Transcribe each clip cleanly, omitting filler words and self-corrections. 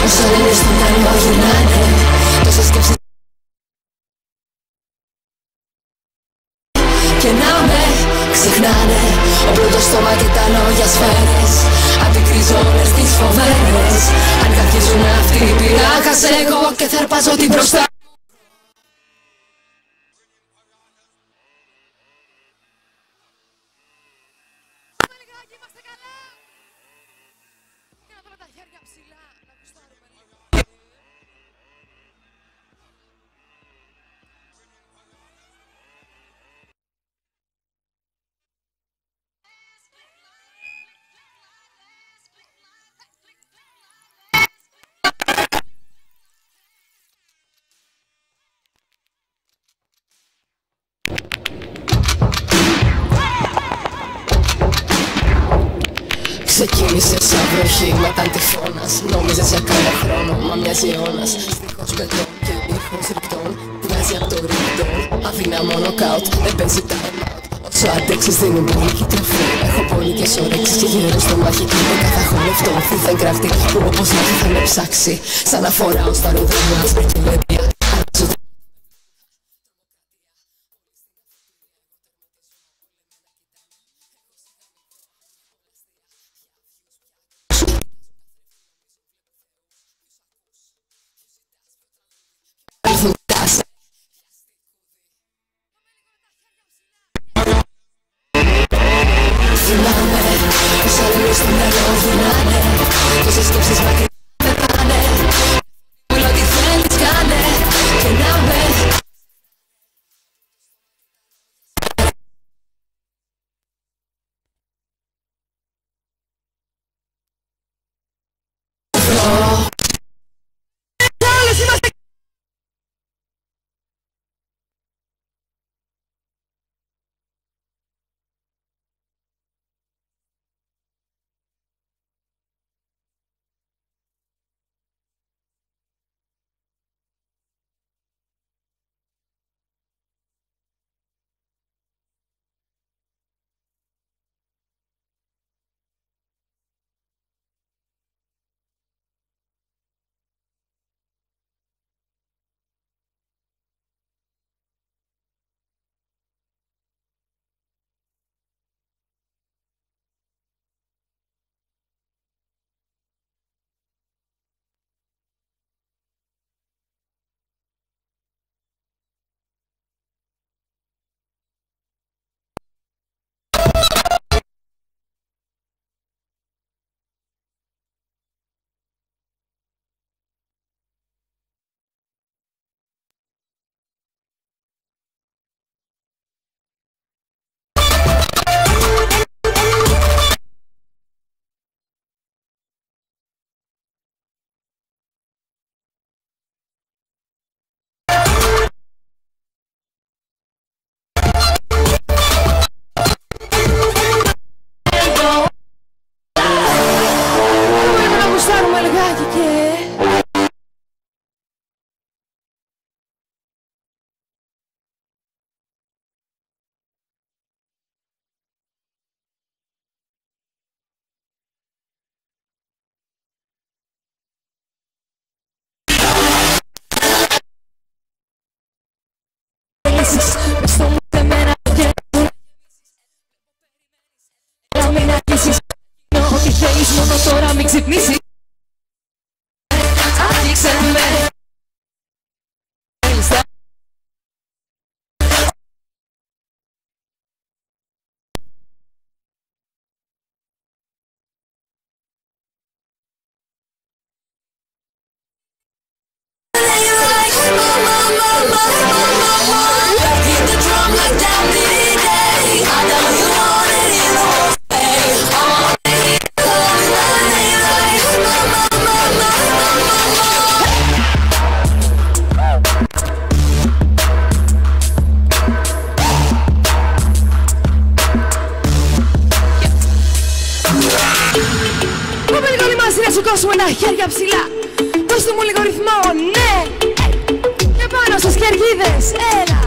Όσα λένε στο μυαλό γυρνάνε, τόσες σκέψεις και να με ξεχνάνε. Ο πρώτος στόμα και τα λόγια σφαίρες, αντικριζώνες τις φοβέρες. Αν καθίζουν αυτοί πειράχασε εγώ και θα αρπάζω την μπροστά. Ξεκίνησε σαν βροχή, μετά τυφώνας. Νόμιζες για κάνα χρόνο, μα μοιάζει αιώνας. Στίχος πετών και ήχος ρηκτών, βγάζει απ' το ρικτόν. Αδύναμο νοκάουτ, δεν παίζει time out. Όσο αντέξεις δίνουν πολική τροφή. Έχω πολικές όρεξεις και γύρω στο μάχη. Με κάθε χωνευτό θύθεν κράφτη που όπως να θα με ψάξει. Σαν να φοράω στα ροδρόμια της περκελερία. Τόσες σκέψεις μακριά πετάνε. Όλο τι θέλεις κάνε και να με μόνο τώρα μην ξυπνήσεις. Άγγιξε με. όλοι μαζί να σηκώσουμε τα χέρια ψηλά. Δώστε μου λίγο ρυθμό, ναι. Και πάνω στις κερκίδες, έλα.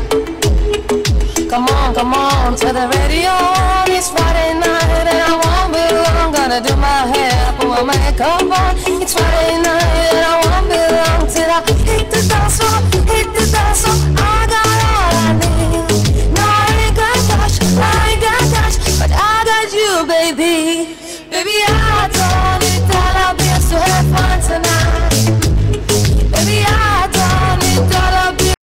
Come on, to the radio. It's Friday night and I won't be long. Gotta do my hair, put my makeup on. It's Friday night and I won't be long till I hit the dance floor, hit the dance floor. I got all I need. No, I ain't got touch, but I got you, baby. Baby, I don't need dollar bills to have fun tonight. Baby, I don't need dollar bills.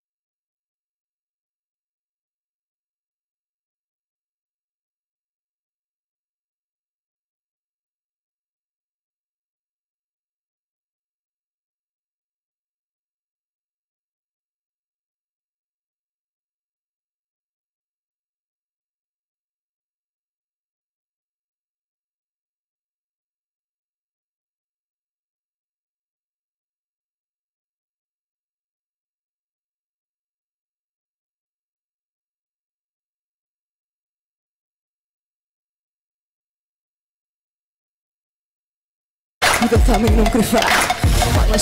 Δεν θα μείνουν κρυφά πάνω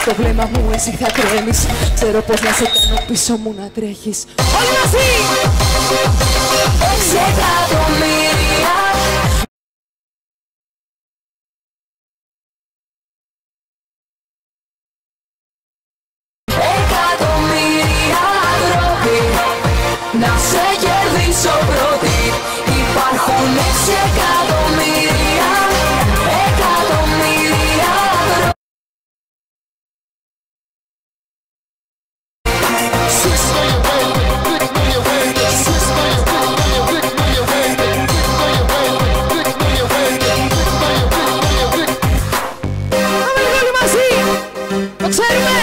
στο βλέμμα μου, εσύ θα τρέμεις. Ξέρω πως να σε κάνω πίσω μου να τρέχεις. Όλοι μαζί! Εκατομμύρια τρόποι να σε κερδίσω πρώτη. Υπάρχουν 6 εκατομμύρια όλοι μαζί, το ξέρουμε.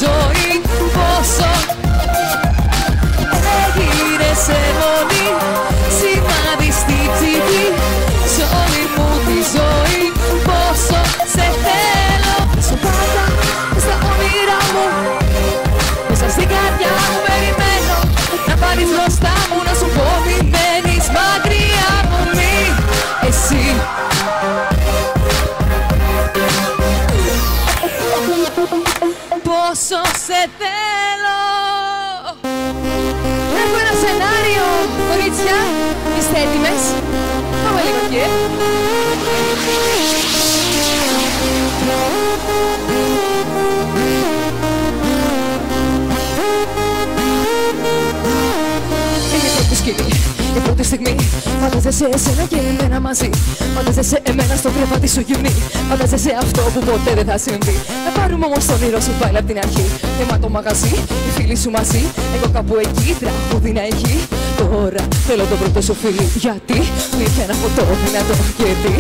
Ζωή πόσο έγινες αιμονή, σημάδι στη ψυχή. Σ' όλη μου τη ζωή πόσο σε θέλω. Σου πάντα μες στα όνειρά μου, μέσα στην καρδιά μου περιμένω να πάρεις μπροστά μου, να σου πω μη μένεις μακριά μου, μη εσύ. Πόσο σε θέλω. Έχω ένα σενάριο, κορίτσια. Είστε έτοιμες? Πάμε λίγο και είναι η πρώτη σκηνή, η πρώτη στιγμή. Φαντάζεσαι εσένα και εμένα μαζί. Φαντάζεσαι εμένα στο κρεβάτι σου γυμνή. Φαντάζεσαι αυτό που ποτέ δεν θα συμβεί. Να πάρουμε όμως τον όνειρο σου πάλι απ' την αρχή. Θέμα το μαγαζί, οι φίλοι σου μαζί. Εγώ κάπου εκεί, τραγούδι να έχει. Τώρα θέλω το πρώτο σου φίλι. Γιατί μου είχε ένα φωτό δυνατό. Γιατί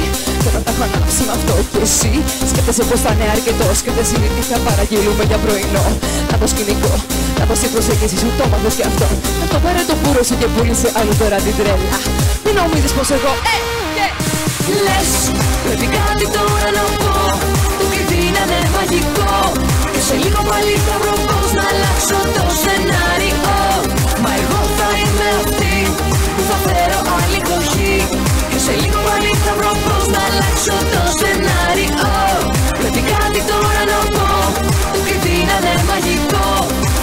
τώρα τα έχω ανάψει με αυτό και εσύ. Σκέφτεσαι πως θα είναι αρκετός και δεν συνήθει θα παραγγείλουμε για πρωινό. Να το σκηνικό, να το η προσέγγιση σου, το μάθες κι αυτό. Να το πάρε το πουρο σου και πούλησε άλλη τώρα την τρέλα. Μην νομίζεις πως εγώ λες, πρέπει κάτι τώρα να πω. Το κλειδί να είναι μαγικό. Και σε λίγο πάλι θα βρω πως να αλλάξω το σενάριο. Μα εγώ θα είμαι αυτή που θα φέρω άλλη εκδοχή. Και σε λίγο πάλι θα βρω πως να αλλάξω το σενάριο. Πρέπει κάτι τώρα να πω. Το κλειδί να είναι μαγικό.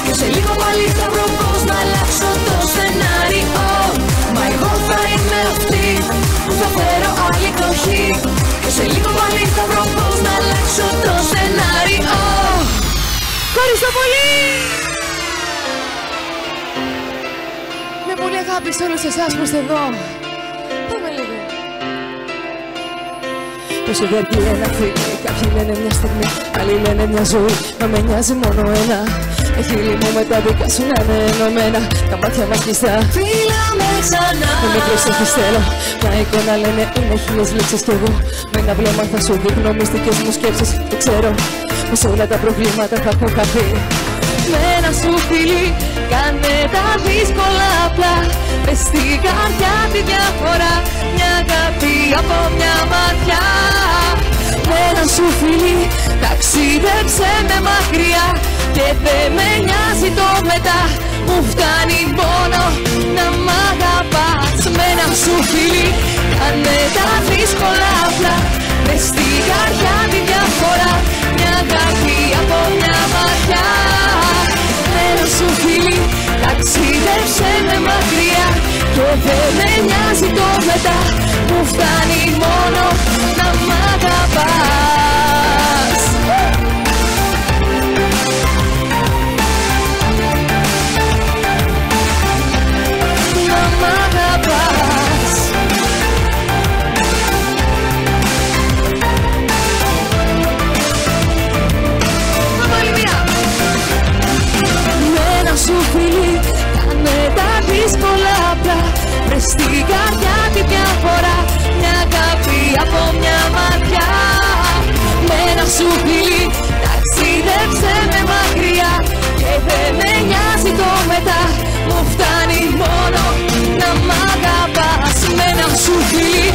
Και σε λίγο πάλι θα βρω πως να αλλάξω το σενάριο. Μα εγώ θα είμαι αυτή που θα φέρω άλλη εκδοχή. Και σε λίγο πάλι θα βρω πως να αλλάξω το σενάριο. Ευχαριστώ πολύ! Με πολύ αγάπη σε όλους εσάς που είστε εδώ. Πάμε λίγο. Πόσο διαρκεί ένα φίλι, κάποιοι λένε μια στιγμή, άλλοι λένε μια ζωή. Μα με νοιάζει μόνο ένα. Έχει λίμω με τα δικά σου να είναι ενωμένα. Τα μάτια μας κλειστά. Φίλαμε ξανά. Με με προσέχεις θέλω. Μια εικόνα λένε είναι 1000 λέξεις κι εγώ. Με ένα βλέμμα θα σου δείχνω μυστικές μου σκέψεις. Δεν ξέρω πως όλα τα προβλήματα θα έχω χαθεί. Με ένα σου φίλι κάνε τα δύσκολα απλά. Μες στην καρδιά τη διαφορά, μια αγάπη από μια ματιά. Με ένα σου φιλί ταξίδεψε με μακριά και δεν με νοιάζει το μετά, μου φτάνει μόνο να μ' αγαπάς. Με ένα σου φιλί κάνε τα δύσκολα απλά. Μες στην καρδιά τη διαφορά, μια αγάπη από μια ματιά. Με ένα σου φιλί ταξίδεψε με μακριά και δεν με νοιάζει το μετά, μου φτάνει μόνο να μ' αγαπάς. Να μ' αγαπάς. Με ένα σου φιλί κάνε τα δύσκολα απλά. Βρες στην καρδιά τη διαφορά, μια αγάπη από μια ματιά. Με ένα σου φιλί ταξίδεψε με μακριά και δεν με νοιάζει το μετά, μου φτάνει μόνο να μ' αγαπάς. Με ένα σου φιλί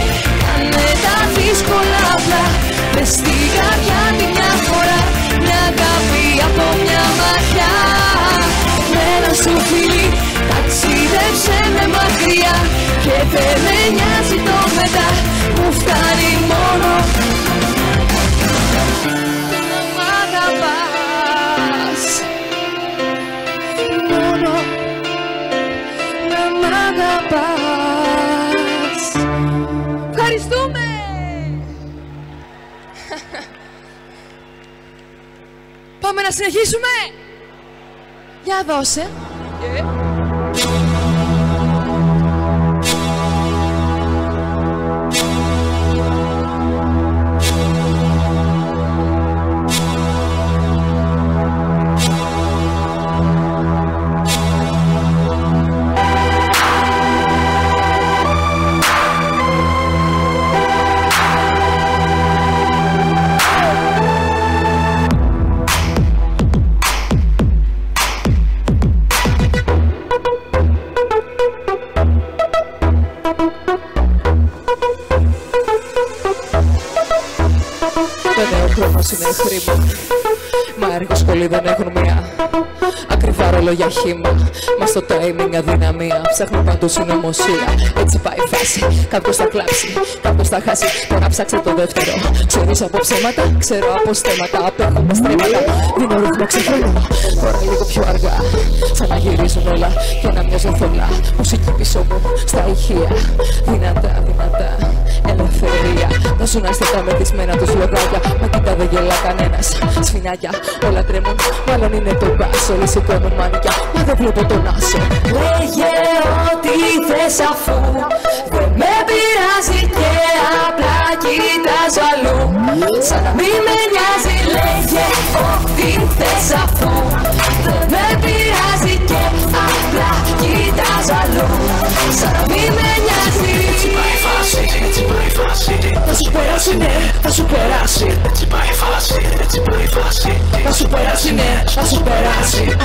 κάνε τα δύσκολα απλά. Βρες στην καρδιά τη διαφορά, μια αγάπη από μια ματιά. Με ένα σου φιλί ταξίδεψε με μακριά και δεν με νοιάζει το μετά, μου φτάνει μόνο να μ' αγαπάς. Μόνο να μ' αγαπάς. Ευχαριστούμε. Πάμε να συνεχίσουμε. Για δώσε. Είναι χρήμα, μα έργο σχολή δεν έχουν μία. Ακριβά ρολόγια χύμα, μα στο timing αδυναμία. Ψάχνω παντού συνωμοσία, έτσι πάει η φάση. Κάποιος θα κλάψει, κάποιος θα χάσει. Τώρα ψάξε το δεύτερο. Ξέρεις από ψέματα, ξέρω από στέματα. Απέχω με στρέμματα, δίνω ρυθμό ξεφρένω. Τώρα λίγο πιο αργά, σαν να γυρίζουν όλα και να μοιάζουν θολά. Μουσική πίσω μου, στα ηχεία, δυνατά, δυνατά. Ελευθερία, θα σου να στετά μεθυσμένα τους λογάκια. Μα κοίτα δεν γελά κανένας, σφινάκια όλα τρέμουν, μάλλον είναι το μπας. Όλοι σηκώνουν μάνικια, μα δεν βλέπω τον άσο. Λέγε ό,τι θες αφού δεν με πειράζει και απλά κοιτάζω αλλού. Σαν να μην με νοιάζει, λέγε ό,τι θες αφού δεν με πειράζει και απλά κοιτάζω αλλού. Σαν να μην με νοιάζει. Έτσι πάει η φάση, έτσι πάει η φάση. Θα σου περάσει, ναι, θα σου περάσει. Έτσι πάει η φάση, έτσι πάει η φάση. Θα σου περάσει, ναι, θα σου περάσει.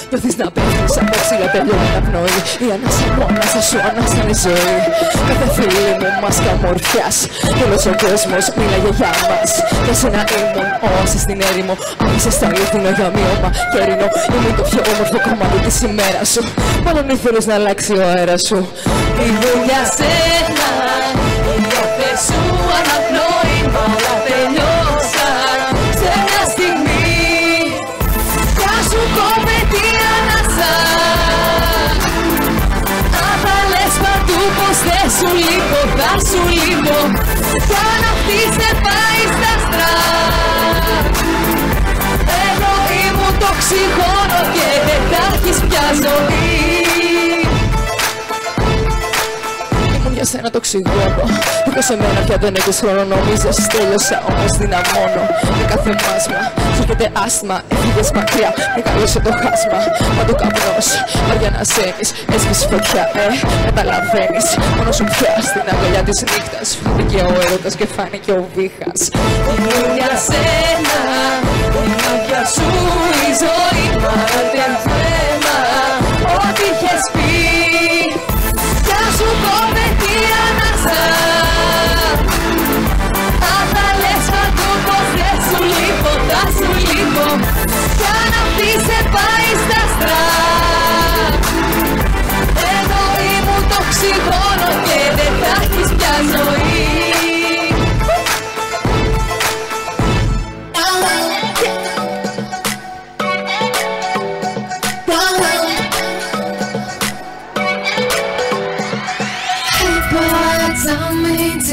Νιώθεις να πέφτεις από ψηλά τελειώνει πνοή. Η ανάσα μου, ανάσα σου, ανάσα είναι ζωή. Κάθε φίλη μου μάσκα ομορφιάς κι όλος ο κόσμος μίλαγε για μας. Για σένα ήμουν όση στην έρημο. Άρχισες στα αλήθινο για μείωμα και έρινο. Ήμουν το πιο όμορφο κομμάτι της ημέρας σου. Μάλλον ήθελες να αλλάξει ο αέρας σου. Ήμουν για σένα, η κάθε σου αναπνοή. Μα όλα τελειώσαν σε μια στιγμή. Θα σου πω με τι ανάσα. Αν θα λες παντού πως δεν σου λείπω, θα σου λείπω. Κι αν αυτή σε πάει στα άστρα, εγώ ήμουν το οξυγόνο και δεν θα έχεις πια ζωή. Ήμουν για σένα το οξυγόνο. Δίχως εμένα πια δεν έχεις χρόνο. Νομίζεις τέλειωσα όμως δυναμώνω. Με κάθε μάσμα έρχεται άσθμα. Έφυγες μακριά, μεγάλωσε το χάσμα. Μα το καπνός, βαριά να σένεις. Έσβησε φωτιά, καταλαβαίνεις. Μόνο σου πια στην αγκαλιά της νύχτας. Φάνηκε ο έρωτας και φάνηκε ο βήχας. Είναι για σένα, είναι για σου η ζωή. Μα δεν θέμα, ό,τι είχες πει. Θα σου πω με τι ανάσα. Αν τα λες παντού πως δεν σου λείπω, θα σου λείπω. Κι αν αυτή σε πάει στα άστρα, εδώ ήμουν το οξυγόνο και δεν θα έχεις πια ζωή.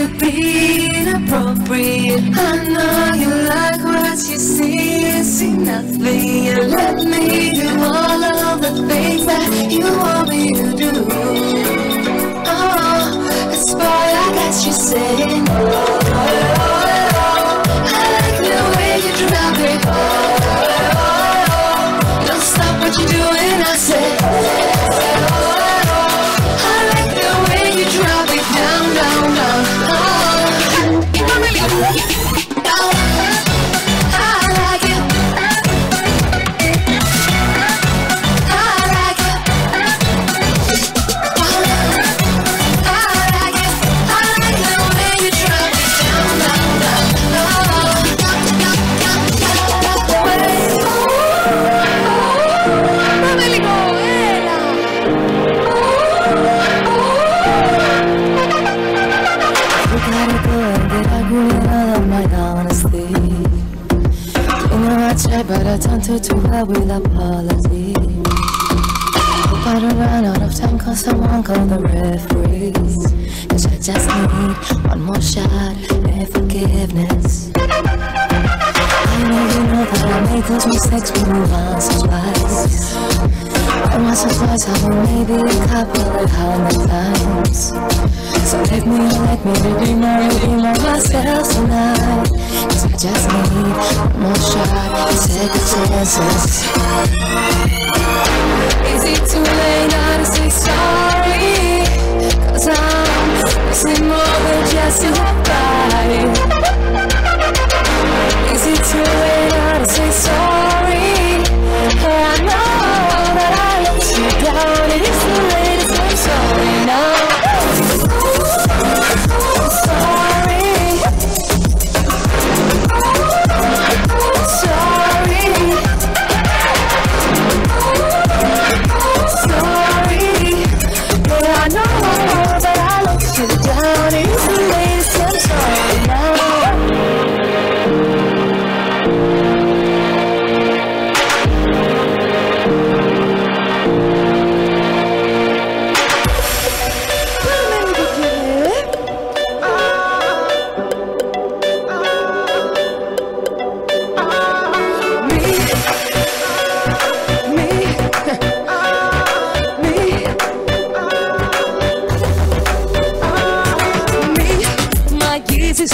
To be inappropriate. I know you like what you see nothing. You let me do all of the things that you want me to do. Oh, that's why I got you saying, oh, oh, oh. I like the way you drop it. Oh, oh, oh. Don't stop what you're doing, I said, oh, oh, oh. I like the way you drop it down, down, down. But I turn to her with apology. Hope I don't run out of time, cause someone call the referees. Cause I just need one more shot and forgiveness. I know that I made those mistakes with you once or twice. And once or twice, I know maybe a couple of hundred times. So let me redeem myself tonight. Cause I just need one more shot and second chances. Is it too late now to say sorry? Cause I'm missing more than just your body. Is it too late now to say sorry? I know that I let you down. It is too late to say sorry now.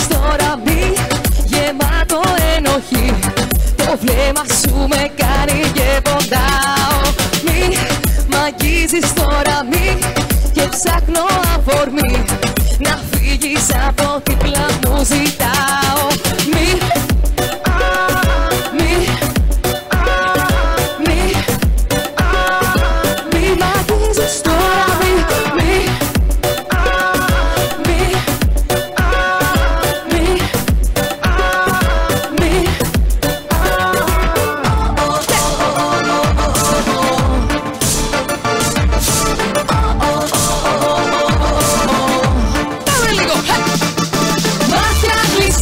Τώρα μη γεμάτο ενοχή. Το βλέμμα σου με κάνει και ποντάω. Μη μ' αγγίζεις τώρα μη και ψάχνω αφορμή να φύγεις από δίπλα μου ζητάω. Μη μ' αγγίζεις τώρα μη Μάτια κλειστά.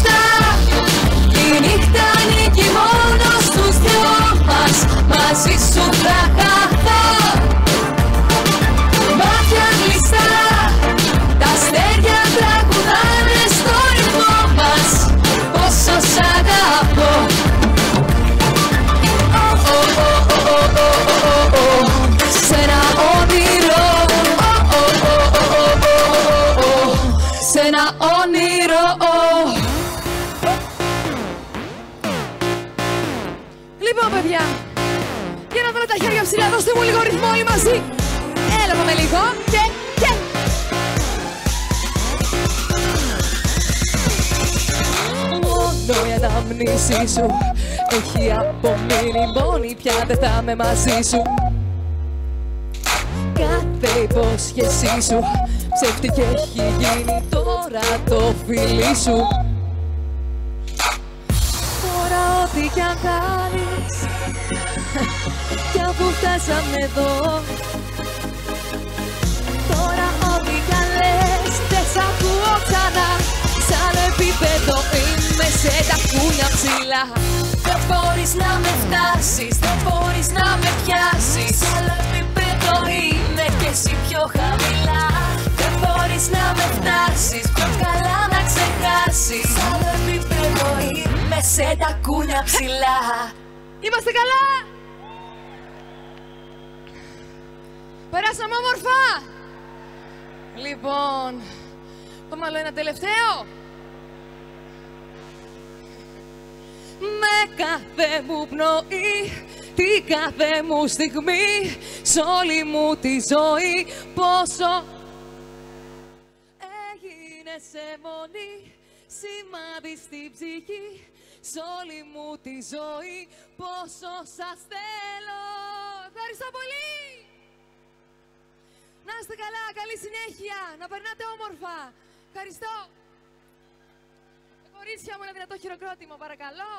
τα χέρια ψηλά, δώστε μου λίγο ρυθμό όλοι μαζί. Έλα πάμε λίγο και. Μόνο η αναμνήση σου έχει απομείνει μόνη, πια δεν θα είμαι μαζί σου. Κάθε υπόσχεσή σου ψεύτικη έχει γίνει, τώρα το φίλι σου. Τώρα ό,τι κι αν κάνεις, κι αφού φτάσαμε εδώ, τώρα ό,τι κι αν λες δεν σ' ακούω ξανά. Σ' άλλο επίπεδο είμαι, σε τα κούνια ψηλά. Δεν μπορείς να με φτάσεις, δεν μπορείς να με πιάσεις. Σ' άλλο επίπεδο είμαι και εσύ πιο χαμηλά. Δεν μπορείς να με φτάσεις, πιο καλά να ξεχάσεις. Σ' άλλο επίπεδο είμαι, σε τα κούνια ψηλά. Είμαστε καλά! Περάσαμε όμορφα! Λοιπόν, πάμε άλλο ένα τελευταίο. Με κάθε μου πνοή, την κάθε μου στιγμή, σ' όλη μου τη ζωή, πόσο έγινες αιμονή, σημάδι στην ψυχή, σ' όλη μου τη ζωή, πόσο σας θέλω. Ευχαριστώ πολύ! Να είστε καλά, καλή συνέχεια, να περνάτε όμορφα. Ευχαριστώ. Κορίτσια μου, ένα δυνατό χειροκρότημα, παρακαλώ.